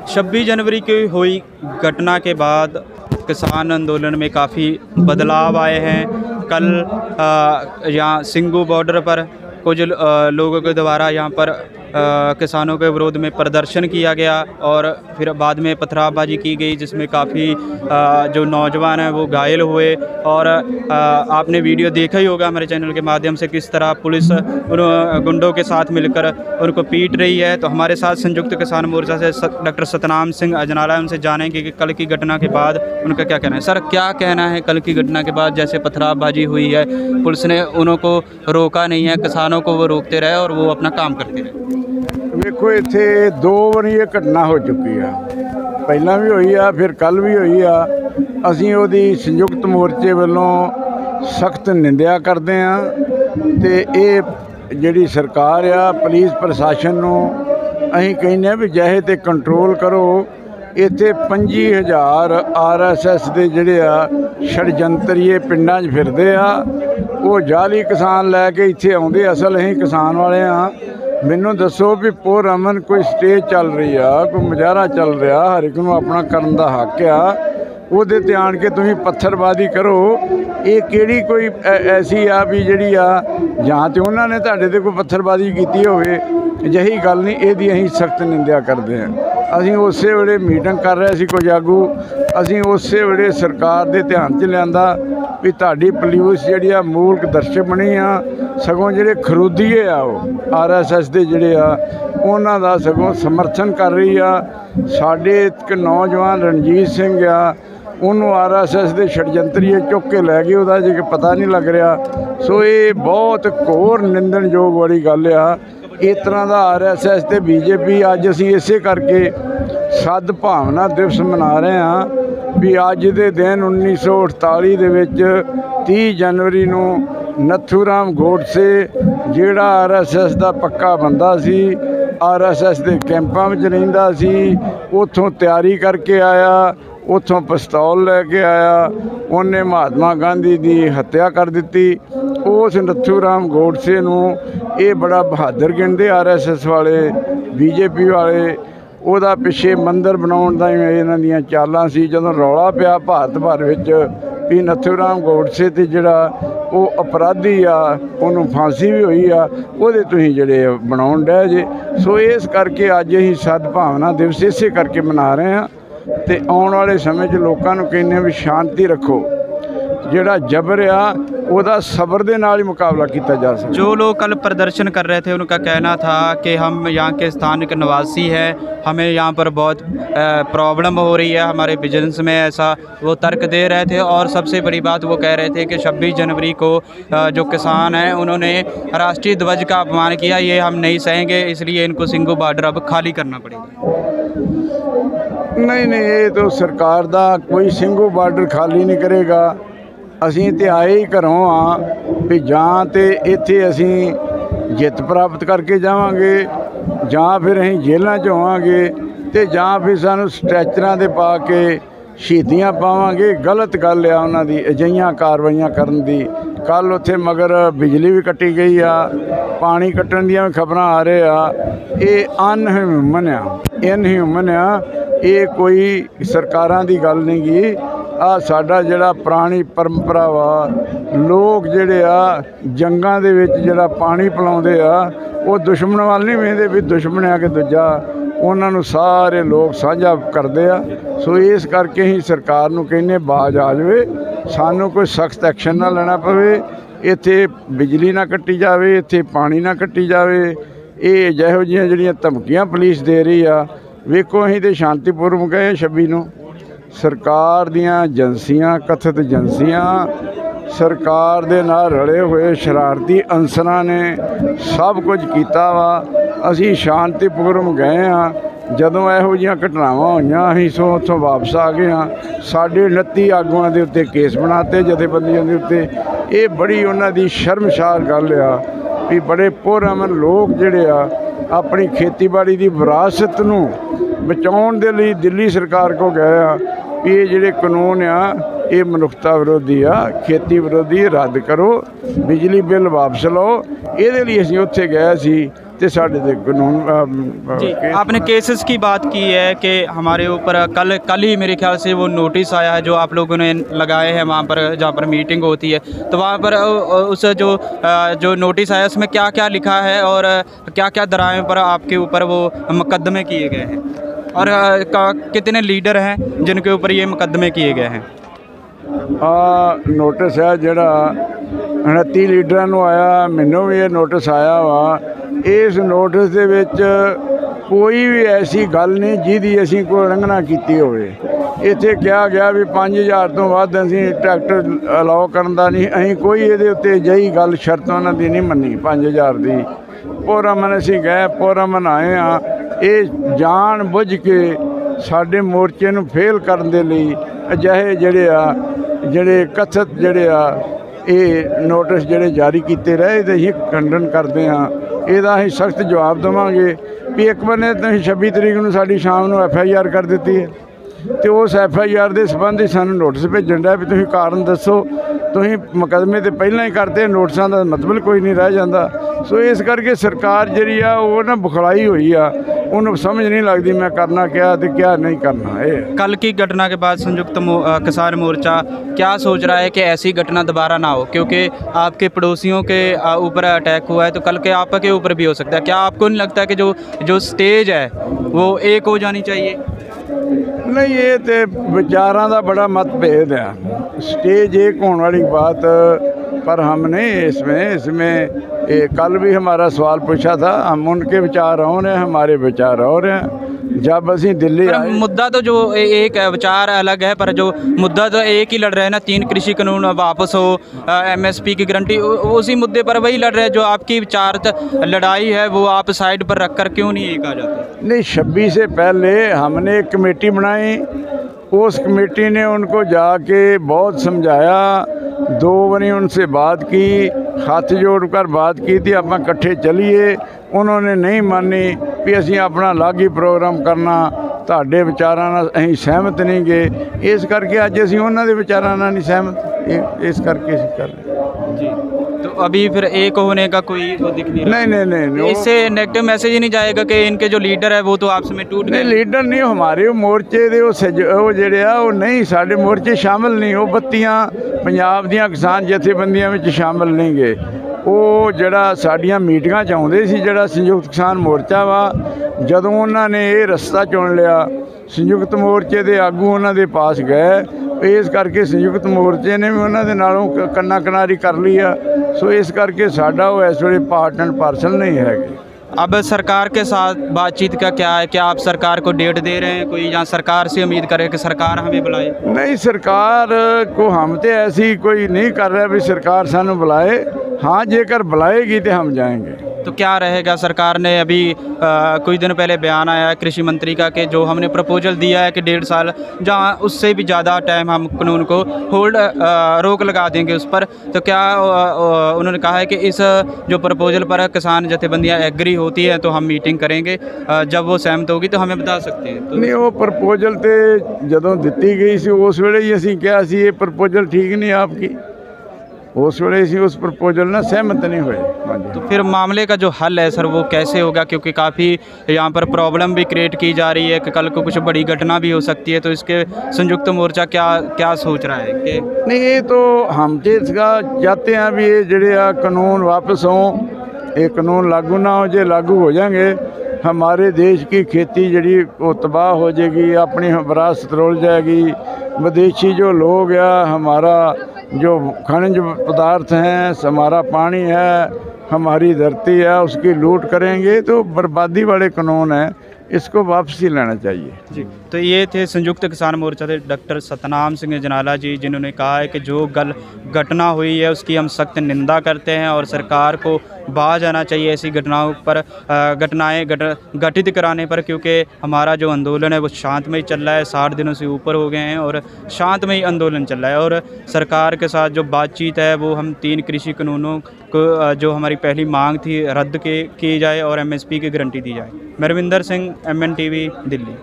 26 जनवरी की हुई घटना के बाद किसान आंदोलन में काफ़ी बदलाव आए हैं। कल यहाँ सिंगू बॉर्डर पर कुछ लोगों के द्वारा यहाँ पर किसानों के विरोध में प्रदर्शन किया गया और फिर बाद में पथरावबाजी की गई, जिसमें काफ़ी जो नौजवान हैं वो घायल हुए। और आपने वीडियो देखा ही होगा हमारे चैनल के माध्यम से किस तरह पुलिस उन गुंडों के साथ मिलकर उनको पीट रही है। तो हमारे साथ संयुक्त किसान मोर्चा से डॉक्टर सतनाम सिंह अजनाला, उनसे जानेंगे कि कल की घटना के बाद उनका क्या कहना है। सर, क्या कहना है कल की घटना के बाद? जैसे पथरावबाजी हुई है, पुलिस ने उनको रोका नहीं है, किसानों को वो रोकते रहे और वो अपना काम करते रहे। वेखो, इत्थे 2 वारी ये घटना हो चुकी है, पहला भी हुई आ, फिर कल भी हुई आ। असीं उहदी संयुक्त मोर्चे वालों सख्त निंदिया करते हैं ते ये जिहड़ी सरकार आ, पुलिस प्रशासन नूं असीं कहने भी जहे ते कंट्रोल करो। इत्थे 25,000 RSS दे जिहड़े आ षडयंत्रीए पिंडां 'च फिरदे आ, वो जाली किसान लैके इत्थे आउंदे। असल असीं किसान वाले हाँ। मैनू दसो भी पुर अमन कोई स्टेज चल रही आ, कोई मुजाहरा चल रहा, हर एक नूं अपना करन दा हक आ, ਉਹਦੇ ਤੇ ਆਣ ਕੇ ਤੁਸੀਂ ਪੱਥਰਬਾਜ਼ੀ ਕਰੋ। ਇਹ ਕਿਹੜੀ ਕੋਈ ਐਸੀ ਆ ਵੀ ਜਿਹੜੀ ਆ ਜਾਂ ਤੇ ਉਹਨਾਂ ਨੇ ਤੁਹਾਡੇ ਤੇ ਕੋਈ ਪੱਥਰਬਾਜ਼ੀ ਕੀਤੀ ਹੋਵੇ, ਅਜਿਹੀ ਗੱਲ ਨਹੀਂ। ਇਹਦੀ ਅਸੀਂ ਸਖਤ ਨਿੰਦਿਆ ਕਰਦੇ ਹਾਂ। ਅਸੀਂ ਉਸੇ ਵੇਲੇ ਮੀਟਿੰਗ ਕਰ ਰਹੇ ਸੀ ਕੁਝ ਆਗੂ, ਅਸੀਂ ਉਸੇ ਵੇਲੇ ਸਰਕਾਰ ਦੇ ਧਿਆਨ 'ਚ ਲਿਆਂਦਾ ਵੀ ਤੁਹਾਡੀ ਪੁਲਿਸ ਜਿਹੜੀ ਆ ਮੂਲਕ ਦਰਸ਼ਕ ਬਣੀ ਆ, ਸਗੋਂ ਜਿਹੜੇ ਖਰੂਦੀਏ ਆ ਉਹ RSS ਦੇ ਜਿਹੜੇ ਆ ਉਹਨਾਂ ਦਾ ਸਗੋਂ ਸਮਰਥਨ ਕਰ ਰਹੀ ਆ। ਸਾਡੇ ਇੱਕ ਨੌਜਵਾਨ ਰਣਜੀਤ ਸਿੰਘ ਆ, ਉਹਨੂੰ RSS ਦੇ षडयंत्रीए ਚੁੱਕ ਕੇ ਲੈ ਗਏ, ਉਹਦਾ ਜੇ ਪਤਾ ਨਹੀਂ ਲੱਗ ਰਿਹਾ। ਸੋ ਇਹ ਬਹੁਤ ਘੋਰ ਨਿੰਦਣਯੋਗ ਵਾਲੀ ਗੱਲ ਆ। ਇਸ ਤਰ੍ਹਾਂ ਦਾ RSS ਤੇ BJP ਅੱਜ ਅਸੀਂ ਇਸੇ ਕਰਕੇ ਸਦਭਾਵਨਾ ਦਿਵਸ ਮਨਾ ਰਹੇ ਹਾਂ ਵੀ ਅੱਜ ਦੇ ਦਿਨ 1948 ਦੇ ਵਿੱਚ 30 ਜਨਵਰੀ ਨੂੰ ਨੱਥੂਰਾਮ ਗੋਡਸੇ, ਜਿਹੜਾ RSS ਦਾ ਪੱਕਾ ਬੰਦਾ ਸੀ, RSS ਦੇ ਕੈਂਪਾਂ ਵਿੱਚ ਰਹਿੰਦਾ ਸੀ, ਉੱਥੋਂ ਤਿਆਰੀ ਕਰਕੇ ਆਇਆ, ਉੱਥੋਂ ਪਿਸਤੌਲ ਲੈ ਕੇ ਆਇਆ, ਉਹਨੇ ਮਹਾਤਮਾ ਗਾਂਧੀ ਦੀ ਹੱਤਿਆ ਕਰ ਦਿੱਤੀ। ਉਸ ਨੱਥੂਰਾਮ ਗੋਡਸੇ ਨੂੰ ਇਹ ਬੜਾ ਬਹਾਦਰ ਗਿਣਦੇ RSS ਵਾਲੇ, BJP ਵਾਲੇ। ਉਹਦਾ ਪਿੱਛੇ ਮੰਦਰ ਬਣਾਉਣ ਦਾ ਇਹਨਾਂ ਦੀਆਂ ਚਾਲਾਂ ਸੀ। ਜਦੋਂ ਰੌਲਾ ਪਿਆ ਭਾਰਤ ਭਰ ਵਿੱਚ ਵੀ ਨੱਥੂਰਾਮ ਗੋਡਸੇ ਤੇ ਜਿਹੜਾ ਉਹ ਅਪਰਾਧੀ ਆ, ਉਹਨੂੰ ਫਾਂਸੀ ਵੀ ਹੋਈ ਆ, ਉਹਦੇ ਤੁਸੀਂ ਜਿਹੜੇ ਬਣਾਉਣ ਡਏ ਜੇ। ਸੋ ਇਸ ਕਰਕੇ ਅੱਜ ਅਸੀਂ ਸਦਭਾਵਨਾ ਦਿਵਸ ਇਸੇ ਕਰਕੇ ਮਨਾ ਰਹੇ ਹਾਂ ਤੇ ਆਉਣ ਵਾਲੇ ਸਮੇਂ 'ਚ ਲੋਕਾਂ ਨੂੰ ਕਹਿੰਦੇ ਵੀ ਸ਼ਾਂਤੀ ਰੱਖੋ, ਜਿਹੜਾ जबर आ ਉਹਦਾ सबर ਦੇ ਨਾਲ ਹੀ मुकाबला किया जा सकता। जो लोग कल प्रदर्शन कर रहे थे उनका कहना था कि हम यहाँ के स्थानिक निवासी हैं, हमें यहाँ पर बहुत प्रॉब्लम हो रही है हमारे बिजनेस में, ऐसा वो तर्क दे रहे थे। और सबसे बड़ी बात वो कह रहे थे कि 26 जनवरी को जो किसान हैं उन्होंने राष्ट्रीय ध्वज का अपमान किया, ये हम नहीं सहेंगे, इसलिए इनको सिंगू बॉर्डर अब खाली करना पड़ेगा। नहीं नहीं, ये तो सरकार का कोई सिंगू बॉर्डर खाली नहीं करेगा। ਅਸੀਂ ਤੇ ਆਏ ਹੀ ਘਰੋਂ ਆ ਵੀ ਜਾਂ ਤੇ ਇੱਥੇ ਅਸੀਂ ਜਿੱਤ ਪ੍ਰਾਪਤ ਕਰਕੇ ਜਾਵਾਂਗੇ, ਜਾਂ ਫਿਰ ਅਸੀਂ ਜੇਲ੍ਹਾਂ 'ਚ ਹੋਵਾਂਗੇ, ਤੇ ਜਾਂ ਫਿਰ ਸਾਨੂੰ ਸਟ੍ਰੈਚਰਾਂ ਦੇ ਪਾ ਕੇ ਸ਼ਹੀਦੀਆਂ ਪਾਵਾਂਗੇ। ਗਲਤ ਗੱਲ ਆ ਉਹਨਾਂ ਦੀ ਅਜਿਹੀਆਂ ਕਾਰਵਾਈਆਂ ਕਰਨ ਦੀ। ਕੱਲ੍ਹ ਉੱਥੇ ਮਗਰ ਬਿਜਲੀ ਵੀ ਕੱਟੀ ਗਈ ਆ, ਪਾਣੀ ਕੱਟਣ ਦੀਆਂ ਵੀ ਖਬਰਾਂ ਆ ਰਹੇ ਆ। ਇਹ ਅਨਹਿਊਮਨ ਆ, ਇਨਹਿਊਮਨ ਆ। ਇਹ ਕੋਈ ਸਰਕਾਰਾਂ ਦੀ ਗੱਲ ਨਹੀਂ ਗੀ। ਆ ਸਾਡਾ ਜਿਹੜਾ ਪੁਰਾਣੀ ਪਰੰਪਰਾ ਵਾ, ਲੋਕ ਜਿਹੜੇ ਆ ਜੰਗਾਂ ਦੇ ਵਿੱਚ ਜਿਹੜਾ ਪਾਣੀ ਪਿਲਾਉਂਦੇ ਆ, ਉਹ ਦੁਸ਼ਮਣ ਵੱਲ ਨਹੀਂ ਵੇਖਦੇ ਵੀ ਦੁਸ਼ਮਣ ਆ ਕਿ ਦੂਜਾ, ਉਹਨਾਂ ਨੂੰ ਸਾਰੇ ਲੋਕ ਸਾਂਝਾ ਕਰਦੇ ਆ। ਸੋ ਇਸ ਕਰਕੇ ਹੀ ਸਰਕਾਰ ਨੂੰ ਕਹਿੰਦੇ ਬਾਜ਼ ਆ ਜਾਵੇ, ਸਾਨੂੰ ਕੋਈ ਸਖਤ ਐਕਸ਼ਨ ਨਾ ਲੈਣਾ ਪਵੇ, ਇੱਥੇ ਬਿਜਲੀ ਨਾ ਕੱਟੀ ਜਾਵੇ, ਇੱਥੇ ਪਾਣੀ ਨਾ ਕੱਟੀ ਜਾਵੇ। ਇਹ ਜਿਹੋ ਜਿਹੀਆਂ ਜਿਹੜੀਆਂ ਧਮਕੀਆਂ ਪੁਲਿਸ ਦੇ ਰਹੀ ਆ, ਵੇਖੋ ਅਸੀਂ ਤਾਂ ਸ਼ਾਂਤੀਪੂਰਵਕ ਗਏ 26 ਨੂੰ। ਸਰਕਾਰ ਦੀਆਂ ਏਜੰਸੀਆਂ, ਕਥਿਤ ਏਜੰਸੀਆਂ, ਸਰਕਾਰ ਦੇ ਨਾਲ ਰਲੇ ਹੋਏ ਸ਼ਰਾਰਤੀ ਅਨਸਰਾਂ ਨੇ ਸਭ ਕੁਝ ਕੀਤਾ ਵਾ। ਅਸੀਂ ਸ਼ਾਂਤੀਪੂਰਵਕ ਗਏ ਹਾਂ। ਜਦੋਂ ਇਹੋ ਜਿਹੀਆਂ ਘਟਨਾਵਾਂ ਹੋਈਆਂ ਅਸੀਂ ਉੱਥੋਂ ਵਾਪਸ ਆ ਗਏ ਹਾਂ। ਸਾਡੇ 29 ਆਗੂਆਂ ਦੇ ਉੱਤੇ ਕੇਸ ਬਣਾਤੇ, ਜਥੇਬੰਦੀਆਂ ਦੇ ਉੱਤੇ। ਇਹ ਬੜੀ ਉਹਨਾਂ ਦੀ ਸ਼ਰਮਸਾਰ ਗੱਲ ਆ ਵੀ ਬੜੇ ਪੁਰਅਮਨ ਲੋਕ ਜਿਹੜੇ ਆ ਆਪਣੀ ਖੇਤੀਬਾੜੀ ਦੀ ਵਿਰਾਸਤ ਨੂੰ ਬਚਾਉਣ ਦੇ ਲਈ ਦਿੱਲੀ ਸਰਕਾਰ ਕੋਲ ਗਏ ਆ ਵੀ ਇਹ ਜਿਹੜੇ ਕਾਨੂੰਨ ਆ ਇਹ ਮਨੁੱਖਤਾ ਵਿਰੋਧੀ ਆ, ਖੇਤੀ ਵਿਰੋਧੀ, ਰੱਦ ਕਰੋ, ਬਿਜਲੀ ਬਿੱਲ ਵਾਪਸ ਲਓ। ਇਹਦੇ ਲਈ ਅਸੀਂ ਉੱਥੇ ਗਏ ਸੀ। तो साढ़े ते कानून जी, आपने केसेस की बात की है कि हमारे ऊपर कल ही मेरे ख्याल से वो नोटिस आया है जो आप लोगों ने लगाए हैं वहाँ पर जहाँ पर मीटिंग होती है, तो वहाँ पर उस जो नोटिस आया उसमें क्या क्या लिखा है और क्या क्या धाराओं पर आपके ऊपर वो मुकदमे किए गए हैं और कितने लीडर हैं जिनके ऊपर ये मुकदमे किए गए हैं? नोटिस है जिहड़ा 29 लीडरां नूं आया, मैनूं भी ये नोटिस आया वा। इस नोटिस दे विच कोई भी ऐसी गल नहीं जिहदी असीं कोई उलंघना कीती होवे। इत्थे कहा गया भी 5000 तो वध असीं ट्रैक्टर अलाउ करन दा नहीं, असीं कोई इहदे उत्ते जही गल शर्त उन्हां दी नहीं मन्नी। 5000 दी पूरा मन असीं गए, पूरा मन आए हाँ। ये जान बुझ के साडे मोर्चे नूं फेल करन दे लई अजिहे ਜਿਹੜੇ कथित ये नोटिस ਜਿਹੜੇ जारी किए रहे तो असीं खंडन करते हाँ। ਇਹਦਾ ਅਸੀਂ सख्त जवाब देवांगे भी एक बने तुसीं 26 तरीक ਨੂੰ ਸਾਡੀ शाम ਨੂੰ FIR कर ਦਿੱਤੀ है तो उस FIR ਦੇ ਸੰਬੰਧ ਸਾਨੂੰ नोटिस भेजਣ ਦਾ भी ਤੁਸੀਂ ਕਾਰਨ ਦੱਸੋ। ਤੁਸੀਂ ਮੁਕੱਦਮੇ ਤੇ ਪਹਿਲਾਂ ਹੀ ਕਰਦੇ, ਨੋਟਿਸਾਂ ਦਾ ਮਤਲਬ ਕੋਈ ਨਹੀਂ ਰਹਿ ਜਾਂਦਾ। ਸੋ ਇਸ ਕਰਕੇ ਸਰਕਾਰ ਜਿਹੜੀ ਆ ਉਹ ਨਾ ਬੁਖਲਾਈ ਹੋਈ ਆ, ਉਹਨੂੰ समझ नहीं लगती मैं करना क्या तो क्या नहीं करना है। कल की घटना के बाद संयुक्त किसान मोर्चा क्या सोच रहा है कि ऐसी घटना दोबारा ना हो, क्योंकि आपके पड़ोसियों के ऊपर अटैक हुआ है तो कल के आपके ऊपर भी हो सकता है। क्या आपको नहीं लगता है कि जो स्टेज है वो एक हो जानी चाहिए? नहीं, ये तो विचारों का बड़ा मतभेद है। स्टेज एक होने वाली बात पर हम नहीं इसमें कल भी हमारा सवाल पूछा था, हम उनके विचार और हैं, हमारे विचार और हैं। जब असी दिल्ली आए, मुद्दा तो जो एक है, विचार अलग है, पर जो मुद्दा तो एक ही लड़ रहे हैं ना, 3 कृषि कानून वापस हो, MSP की गारंटी, उसी मुद्दे पर वही लड़ रहे हैं। जो आपकी विचार लड़ाई है वो आप साइड पर रख कर क्यों नहीं एक आ जाते? नहीं, 26 से पहले हमने एक कमेटी बनाई, उस कमेटी ने उनको जाके बहुत समझाया, 2 बारी उनसे बात की, हाथ जोड़कर बात की थी आप इकट्ठे चलिए। उन्होंने नहीं मानी भी असीं अपना अलग ही प्रोग्राम करना, तुहाडे विचारां नाल असीं सहमत नहीं गए। इस करके अज असीं उन्हां दे विचारां नाल नहीं सहमत, इस करके असीं कर रहे जी। तो अभी फिर एक होने का कोई वो दिख नहीं रहा? नहीं, इससे नेगेटिव मैसेज ही नहीं जाएगा कि इनके जो लीडर है वो तो आपस में टूट गए? नहीं, लीडर नहीं, हमारे मोर्चे दे वो ਜਿਹੜੇ ਆ ਉਹ नहीं, साडे मोर्चे शामिल नहीं, वो 32 पंजाब ਦੀਆਂ किसान ਜਥੇਬੰਦੀਆਂ ਵਿੱਚ शामिल नहीं गए। ਉਹ ਜਿਹੜਾ ਸਾਡੀਆਂ ਮੀਟਿੰਗਾਂ 'ਚ ਆਉਂਦੇ ਸੀ, ਜਿਹੜਾ ਸੰਯੁਕਤ ਕਿਸਾਨ ਮੋਰਚਾ ਵਾ, ਜਦੋਂ ਉਹਨਾਂ ਨੇ ਇਹ ਰਸਤਾ ਚੁਣ ਲਿਆ, ਸੰਯੁਕਤ ਮੋਰਚੇ ਦੇ ਆਗੂ ਉਹਨਾਂ ਦੇ ਪਾਸ ਗਏ। ਇਸ ਕਰਕੇ ਸੰਯੁਕਤ ਮੋਰਚੇ ਨੇ ਵੀ ਉਹਨਾਂ ਦੇ ਨਾਲੋਂ ਕੰਨਾ ਕਿਨਾਰੀ ਕਰ ਲਈ ਆ। ਸੋ ਇਸ ਕਰਕੇ ਸਾਡਾ ਉਹ ਇਸ ਵੇਲੇ ਪਾਰਟ ਐਂਡ ਪਾਰਸਲ नहीं है। अब सरकार के साथ बातचीत का क्या है? क्या आप सरकार को डेट दे रहे हैं कोई, या सरकार से उम्मीद करें कि सरकार हमें बुलाए? नहीं, सरकार को हम तो ऐसी कोई नहीं कर रहे भी सरकार सानू बुलाए। हाँ, जेकर बुलाएगी तो हम जाएंगे। तो क्या रहेगा? सरकार ने अभी कुछ दिन पहले बयान आया है कृषि मंत्री का कि जो हमने प्रपोजल दिया है कि 1.5 साल, जहाँ उससे भी ज़्यादा टाइम हम कानून को होल्ड रोक लगा देंगे उस पर। तो क्या उन्होंने कहा है कि इस जो प्रपोजल पर किसान जथेबंदियाँ एग्री होती है तो हम मीटिंग करेंगे, जब वो सहमत होगी तो हमें बता सकते हैं? तो नहीं, वो प्रपोजल तो जदों दी गई सी उस वेले ही असीं कहा सी ये प्रपोजल ठीक नहीं आपकी, उस वेले असीं उस प्रपोजल नाल सहमत नहीं हुए। तो फिर मामले का जो हल है सर वो कैसे होगा? क्योंकि काफ़ी यहाँ पर प्रॉब्लम भी क्रिएट की जा रही है कि कल को कुछ बड़ी घटना भी हो सकती है, तो इसके संयुक्त मोर्चा क्या सोच रहा है कि नहीं, ये तो हम तो इसका चाहते हैं भी ये जड़े कानून वापस हों, ये कानून लागू ना हो। जो लागू हो जाएंगे हमारे देश की खेती जड़ी वो तबाह हो जाएगी, अपनी विरासत रोल जाएगी। विदेशी जो लोग हैं, हमारा जो खनिज पदार्थ हैं, हमारा पानी है, हमारी धरती है, उसकी लूट करेंगे। तो बर्बादी वाले कानून हैं, इसको वापसी लेना चाहिए जी। तो ये थे संयुक्त किसान मोर्चा से डॉक्टर सतनाम सिंह अजनाला जी, जिन्होंने कहा है कि जो घटना हुई है उसकी हम सख्त निंदा करते हैं और सरकार को बाज आना चाहिए ऐसी घटनाओं पर, घटनाएँ घटित कराने पर, क्योंकि हमारा जो आंदोलन है वो शांतमय चल रहा है। 60 दिनों से ऊपर हो गए हैं और शांतमय आंदोलन चल रहा है। और सरकार के साथ जो बातचीत है वो हम 3 कृषि कानूनों को, जो हमारी पहली मांग थी, रद्द की जाए और MSP की गारंटी दी जाए। मैं रविंदर सिंह, MNTV, दिल्ली।